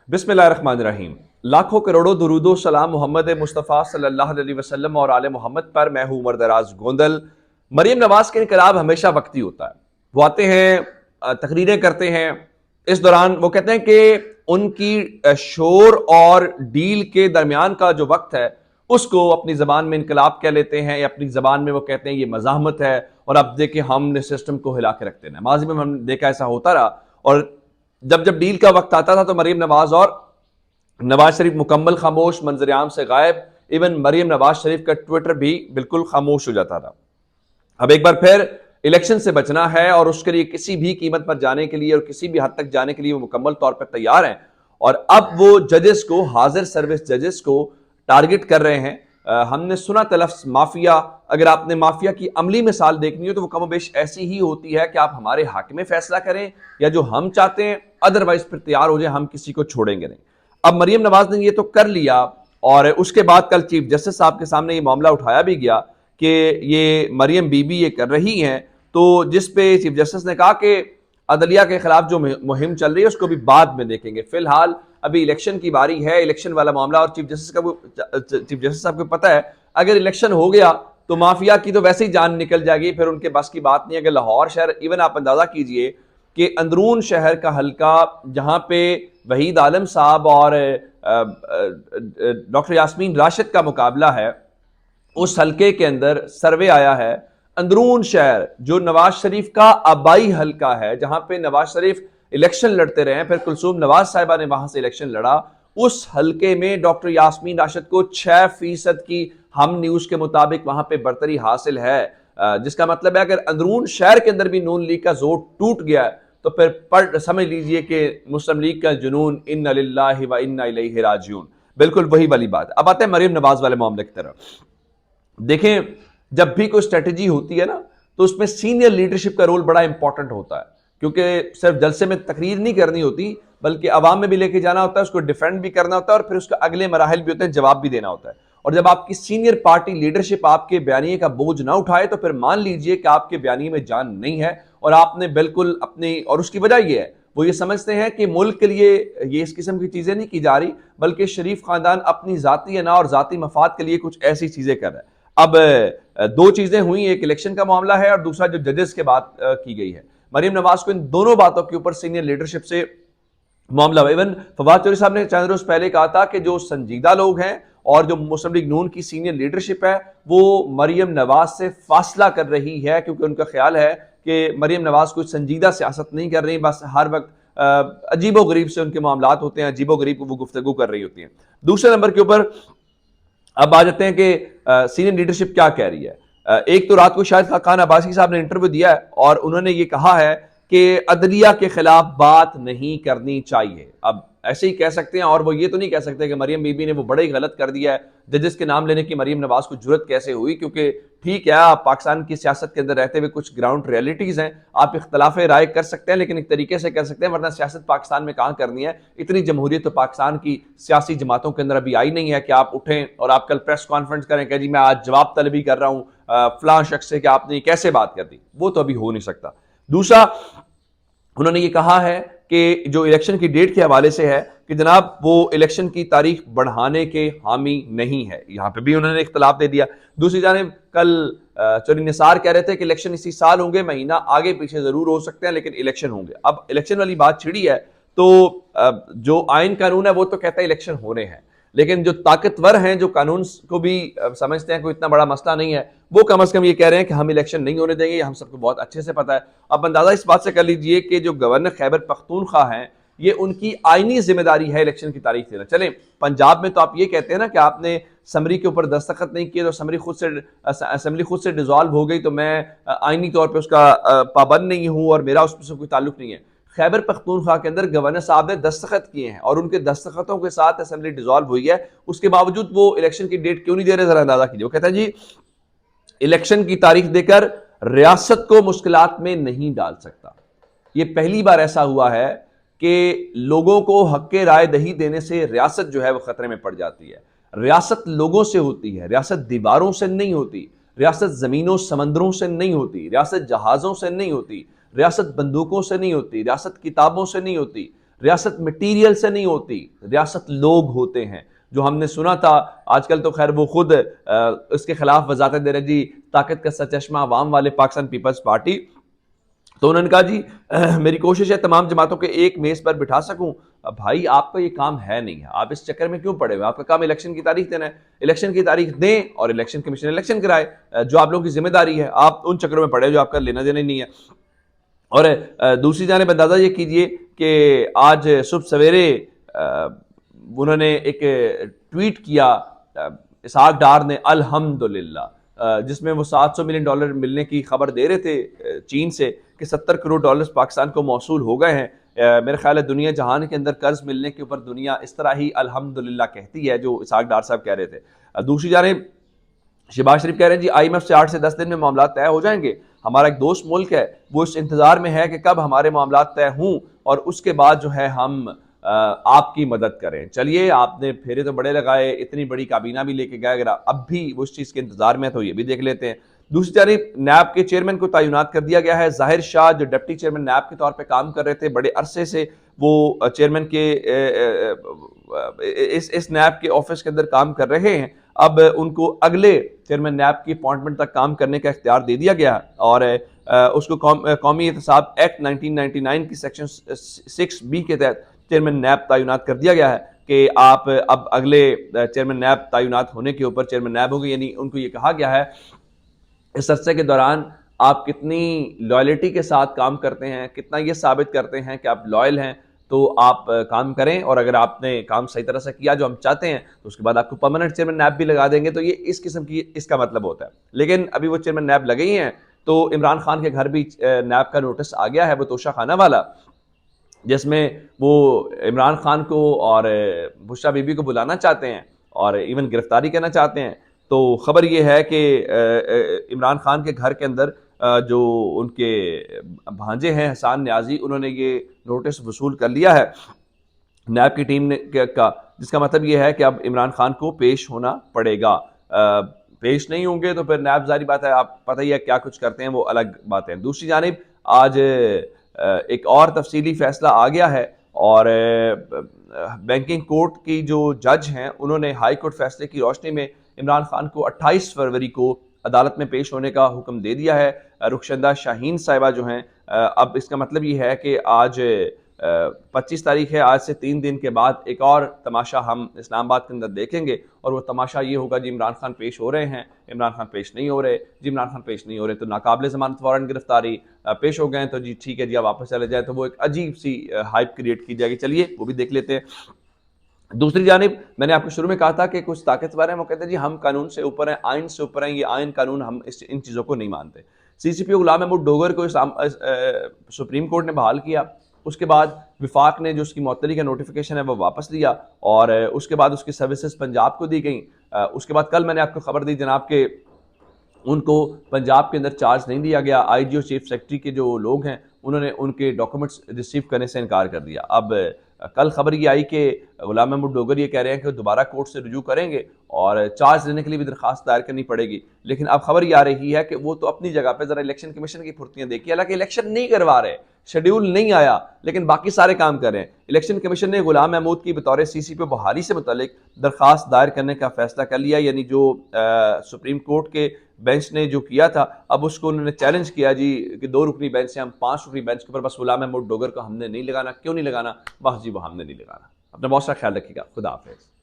बिस्मिल्लाहिर्रहमानिर्रहीम। लाखों करोड़ों दुरूदो सलाम मोहम्मद मुस्तफ़ा सल्लल्लाहु अलैहि वसल्लम और आले मोहम्मद पर। मैं हूं उमर दराज गोंदल। मरीम नवाज का इनकलाब हमेशा वक्ती होता है। वो आते हैं, तकरीरें करते हैं। इस दौरान वो कहते हैं कि उनकी शोर और डील के दरमियान का जो वक्त है उसको अपनी जबान में इनकलाब कह लेते हैं, या अपनी जबान में वो कहते हैं ये मज़ाहमत है और अब देखिए हमने सिस्टम को हिला के रख देना है। माजी में हमने देखा ऐसा होता रहा, और जब जब डील का वक्त आता था तो मरीम नवाज और नवाज शरीफ मुकम्मल खामोश, मंजर आम से गायब। इवन मरीम नवाज शरीफ का ट्विटर भी बिल्कुल खामोश हो जाता था। अब एक बार फिर इलेक्शन से बचना है और उसके लिए किसी भी कीमत पर जाने के लिए और किसी भी हद तक जाने के लिए वो मुकम्मल तौर पर तैयार हैं। और अब वो जजेस को, हाजिर सर्विस जजेस को टारगेट कर रहे हैं। हमने सुना तलफ्स माफिया। अगर आपने माफिया की अमली मिसाल देखनी हो तो वो कमोबेश ऐसी ही होती है कि आप हमारे हक में फैसला करें या जो हम चाहते हैं, अदरवाइज फिर तैयार हो जाए, हम किसी को छोड़ेंगे नहीं। अब मरीम नवाज ने ये तो कर लिया, और उसके बाद कल चीफ जस्टिस साहब के सामने ये मामला उठाया भी गया कि ये मरियम बीबी ये कर रही हैं। तो जिस पे चीफ जस्टिस ने कहा कि अदलिया के खिलाफ जो मुहिम चल रही है उसको भी बाद में देखेंगे, फिलहाल अभी इलेक्शन की बारी है, इलेक्शन वाला मामला। और चीफ जस्टिस साहब को पता है अगर इलेक्शन हो गया तो माफिया की तो वैसे ही जान निकल जाएगी, फिर उनके बस की बात नहीं है। अगर लाहौर शहर, इवन आप अंदाजा कीजिए कि अंदरून शहर का हल्का जहां पे वहीद आलम साहब और डॉक्टर यास्मीन राशिद का मुकाबला है, उस हल्के के अंदर सर्वे आया है अंदरून शहर जो नवाज शरीफ का आबाई हल्का है, जहां पे नवाज शरीफ इलेक्शन लड़ते रहे हैं, फिर कुलसूम नवाज साहिबा ने वहां से इलेक्शन लड़ा। उस हल्के में डॉक्टर यास्मीन राशिद को 6% की हम न्यूज के मुताबिक वहां पे बरतरी हासिल है। जिसका मतलब है अगर अंदरून शहर के अंदर भी नून लीग का जोर टूट गया तो फिर पढ़ समझ लीजिए कि मुस्लिम लीग का जुनून इन्ना लिल्लाहि व इन्ना इलैहि राजिऊन। बिल्कुल वही वाली बात। अब आते हैं मरीम नवाज वाले मामले की तरफ। देखें, जब भी कोई स्ट्रेटजी होती है ना तो उसमें सीनियर लीडरशिप का रोल बड़ा इंपॉर्टेंट होता है, क्योंकि सिर्फ जलसे में तकरीर नहीं करनी होती बल्कि अवाम में भी लेके जाना होता है, उसको डिफेंड भी करना होता है और फिर उसका अगले मराहल भी होते हैं, जवाब भी देना होता है। और जब आपकी सीनियर पार्टी लीडरशिप आपके बयानिए का बोझ ना उठाए तो फिर मान लीजिए कि आपके बयानिए में जान नहीं है और आपने बिल्कुल अपनी, और उसकी वजह यह है वो ये समझते हैं कि मुल्क के लिए ये इस किस्म की चीजें नहीं की जा रही, बल्कि शरीफ खानदान अपनी जाती अना और जाती मफाद के लिए कुछ ऐसी चीजें कर रहा है। अब दो चीजें हुई, एक इलेक्शन का मामला है और दूसरा जो जजेस के बात की गई है। मरीम नवाज को इन दोनों बातों के ऊपर सीनियर लीडरशिप से मामला हुआ। इवन फवाद चौधरी साहब ने चंद रोज पहले कहा था कि जो संजीदा लोग हैं और जो मुस्लिम लीग नून की सीनियर लीडरशिप है वो मरीम नवाज से फासला कर रही है, क्योंकि उनका ख्याल है कि मरीम नवाज कोई संजीदा सियासत नहीं कर रही, बस हर वक्त अजीबो गरीब से उनके मामलात होते हैं, अजीबो गरीब वो गुफ्तगू कर रही होती है। दूसरे नंबर के ऊपर अब आ जाते हैं कि सीनियर लीडरशिप क्या कह रही है। एक तो रात को शायद खान अब्बासी साहब ने इंटरव्यू दिया है और उन्होंने ये कहा है कि अदलिया के खिलाफ बात नहीं करनी चाहिए। अब ऐसे ही कह सकते हैं, और वो ये तो नहीं कह सकते कि मरियम बीबी ने वो बड़ा ही गलत कर दिया है, जजेस के नाम लेने की मरियम नवाज को जरूरत कैसे हुई, क्योंकि ठीक है आप पाकिस्तान की सियासत के अंदर रहते हुए कुछ ग्राउंड रियलिटीज हैं, आप इख्तलाफ राय कर सकते हैं लेकिन एक तरीके से कर सकते हैं, वरना सियासत पाकिस्तान में कहां करनी है। इतनी जमहूरियत तो पाकिस्तान की सियासी जमातों के अंदर अभी आई नहीं है कि आप उठें और आप कल प्रेस कॉन्फ्रेंस करें कि जी मैं आज जवाब तलबी कर रहा हूं फलां शख्स से कि आपने कैसे बात कर दी। वो तो अभी हो नहीं सकता। दूसरा, उन्होंने ये कहा है कि जो इलेक्शन की डेट के हवाले से है कि जनाब वो इलेक्शन की तारीख बढ़ाने के हामी नहीं है, यहां पे भी उन्होंने इख्तलाफ दे दिया। दूसरी जानिब कल चौधरी निसार कह रहे थे कि इलेक्शन इसी साल होंगे, महीना आगे पीछे जरूर हो सकते हैं लेकिन इलेक्शन होंगे। अब इलेक्शन वाली बात छिड़ी है तो जो आइन कानून है वो तो कहता है इलेक्शन होने हैं, लेकिन जो ताकतवर हैं, जो कानून को भी समझते हैं कोई इतना बड़ा मसला नहीं है, वो कम से कम ये कह रहे हैं कि हम इलेक्शन नहीं होने देंगे। हम सबको बहुत अच्छे से पता है। अब अंदाजा इस बात से कर लीजिए कि जो गवर्नर खैबर पख्तूनख्वा हैं, ये उनकी आईनी जिम्मेदारी है इलेक्शन की तारीख देना। चले पंजाब में तो आप ये कहते हैं ना कि आपने समरी के ऊपर दस्तखत नहीं किए तो असम्बली खुद से डिसॉल्व हो गई तो मैं आईनी तौर पर उसका पाबंद नहीं हूं और मेरा उससे कोई ताल्लुक नहीं है। खैबर पख्तूनख्वा के अंदर गवर्नर साहब ने दस्तखत किए हैं और उनके दस्तखतों के साथ असेंबली डिसॉल्व हुई है, उसके बावजूद वो इलेक्शन की डेट क्यों नहीं दे रहे, जरा अंदाजा कीजिए। वो कहता है जी इलेक्शन की तारीख देकर रियासत को मुश्किलात में नहीं डाल सकता। ये पहली बार ऐसा हुआ है कि लोगों को हक के राय दही देने से रियासत जो है वो खतरे में पड़ जाती है। रियासत लोगों से होती है, रियासत दीवारों से नहीं होती, रियासत जमीनों समंदरों से नहीं होती, रियासत जहाजों से नहीं होती, रियासत बंदूकों से नहीं होती, रियासत किताबों से नहीं होती, रियासत मटीरियल से नहीं होती, रियासत लोग होते हैं। जो हमने सुना था, आजकल तो खैर वो खुद इसके खिलाफ वजाहत दे रहे जी, ताकत का सरचश्मा अवाम वाले पाकिस्तान पीपल्स पार्टी। तो उन्होंने कहा जी मेरी कोशिश है तमाम जमातों के एक मेज पर बिठा सकूं। अब भाई आपका ये काम है नहीं है, आप इस चक्कर में क्यों पड़े हुए? आपका काम इलेक्शन की तारीख देना है, इलेक्शन की तारीख दें और इलेक्शन कमीशन इलेक्शन कराए, जो आप लोगों की जिम्मेदारी है। आप उन चक्करों में पड़े जो आपका लेना देना ही नहीं है। और दूसरी जानिब अंदाजा ये कीजिए कि आज सुबह सवेरे उन्होंने एक ट्वीट किया इसहाक डार ने, अल्हम्दुलिल्लाह, जिसमें वो $700 मिलियन मिलने की खबर दे रहे थे चीन से कि $70 करोड़ पाकिस्तान को मौसूल हो गए हैं। मेरा ख्याल है दुनिया जहान के अंदर कर्ज मिलने के ऊपर दुनिया इस तरह ही अल्हम्दुलिल्लाह कहती है, जो इसहाक डार साहब कह रहे थे। दूसरी जानिब शहबाज शरीफ कह रहे हैं जी IMF से 8 से 10 दिन में मामला तय हो जाएंगे। हमारा एक दोस्त मुल्क है, वो इस इंतजार में है कि कब हमारे मामला तय हों और उसके बाद जो है हम आपकी मदद करें। चलिए, आपने फेरे तो बड़े लगाए, इतनी बड़ी काबीना भी लेके गए, अगर अब भी वो इस चीज़ के इंतजार में तो ये भी देख लेते हैं। दूसरी जानिब नैब के चेयरमैन को तैनात कर दिया गया है। जाहिर शाह जो डिप्टी चेयरमैन नैब के तौर पे काम कर रहे थे बड़े अरसे से, वो चेयरमैन के इस नैब के ऑफिस के अंदर काम कर रहे हैं। अब उनको अगले चेयरमैन नैब की अपॉइंटमेंट तक काम करने का इख्तियार दे दिया गया और उसको कौमी एहतसाब एक्ट 1999 की सेक्शन 6B के तहत चेयरमैन नैब तैनात कर दिया गया है कि आप अब अगले चेयरमैन नैब तैनात होने के ऊपर चेयरमैन नैब होंगे। यानी उनको ये कहा गया है इस अरसे के दौरान आप कितनी लॉयल्टी के साथ काम करते हैं, कितना ये साबित करते हैं कि आप लॉयल हैं, तो आप काम करें। और अगर आपने काम सही तरह से किया जो हम चाहते हैं, तो उसके बाद आपको परमानेंट चेयरमैन नैब भी लगा देंगे। तो ये इस किस्म की इसका मतलब होता है। लेकिन अभी वो चेयरमैन नैब लगे ही हैं, तो इमरान खान के घर भी नैब का नोटिस आ गया है, वो तोशा खाना वाला, जिसमें वो इमरान खान को और बुशरा बीबी को बुलाना चाहते हैं और इवन गिरफ्तारी करना चाहते हैं। तो खबर ये है कि इमरान खान के घर के अंदर जो उनके भांजे हैं हसान न्याजी, उन्होंने ये नोटिस वसूल कर लिया है नैब की टीम ने का, जिसका मतलब ये है कि अब इमरान खान को पेश होना पड़ेगा। पेश नहीं होंगे तो फिर नैब, जारी बात है, आप पता ही है क्या कुछ करते हैं, वो अलग बात है। दूसरी जानिब आज एक और तफसीली फैसला आ गया है और बैंकिंग कोर्ट की जो जज हैं उन्होंने हाई कोर्ट फैसले की रोशनी में इमरान खान को 28 फरवरी को अदालत में पेश होने का हुक्म दे दिया है। रुखशंदा शाहीन साहिबा जो हैं, अब इसका मतलब ये है कि आज 25 तारीख है, आज से 3 दिन के बाद एक और तमाशा हम इस्लामाबाद के अंदर देखेंगे और वो तमाशा ये होगा जी इमरान खान पेश हो रहे हैं, इमरान खान पेश नहीं हो रहे, जी इमरान खान पेश नहीं हो रहे तो नाकाबिल ज़मानत वारंट गिरफ्तारी, पेश हो गए तो जी ठीक है जी आप वापस चले जाए, तो वो एक अजीब सी हाइप क्रिएट की जाएगी। चलिए वो भी देख लेते हैं। दूसरी जानिब मैंने आपको शुरू में कहा था कि कुछ ताकतवर हैं, वो कहते हैं जी हम कानून से ऊपर हैं, आइन से ऊपर हैं, ये आइन कानून हम इन चीज़ों को नहीं मानते। CCPO गुलाम महमूद डोगर को सुप्रीम कोर्ट ने बहाल किया, उसके बाद विफाक ने जो उसकी मअतली का नोटिफिकेशन है वो वापस लिया और उसके बाद उसकी सर्विसेज पंजाब को दी गई। उसके बाद कल मैंने आपको खबर दी जनाब के उनको पंजाब के अंदर चार्ज नहीं दिया गया। IG और चीफ सेक्रेटरी के जो लोग हैं उन्होंने उनके डॉक्यूमेंट्स रिसीव करने से इनकार कर दिया। अब कल खबर ये आई कि गुलाम महमूद डोगर ये कह रहे हैं कि दोबारा कोर्ट से रुजू करेंगे और चार्ज लेने के लिए भी दरखास्त दायर करनी पड़ेगी। लेकिन अब खबर ये आ रही है कि वो तो अपनी जगह पे जरा इलेक्शन कमीशन की फुर्तियां देखिए, हालांकि इलेक्शन नहीं करवा रहे, शेड्यूल नहीं आया, लेकिन बाकी सारे काम कर रहे हैं। इलेक्शन कमीशन ने गुलाम महमूद की बतौर CCPO बहाली से मुतालिक दरखास्त दायर करने का फैसला कर लिया, यानी जो सुप्रीम कोर्ट के बेंच ने जो किया था अब उसको उन्होंने चैलेंज किया जी कि 2 रुकनी बेंच से हम 5 रुकनी बेंच के ऊपर बस गुलाम महमूद डोगर को हमने नहीं लगाना। क्यों नहीं लगाना? बस जी वो हमने नहीं लगाना। अपना बहुत सारा ख्याल रखिएगा। खुदा हाफिज़।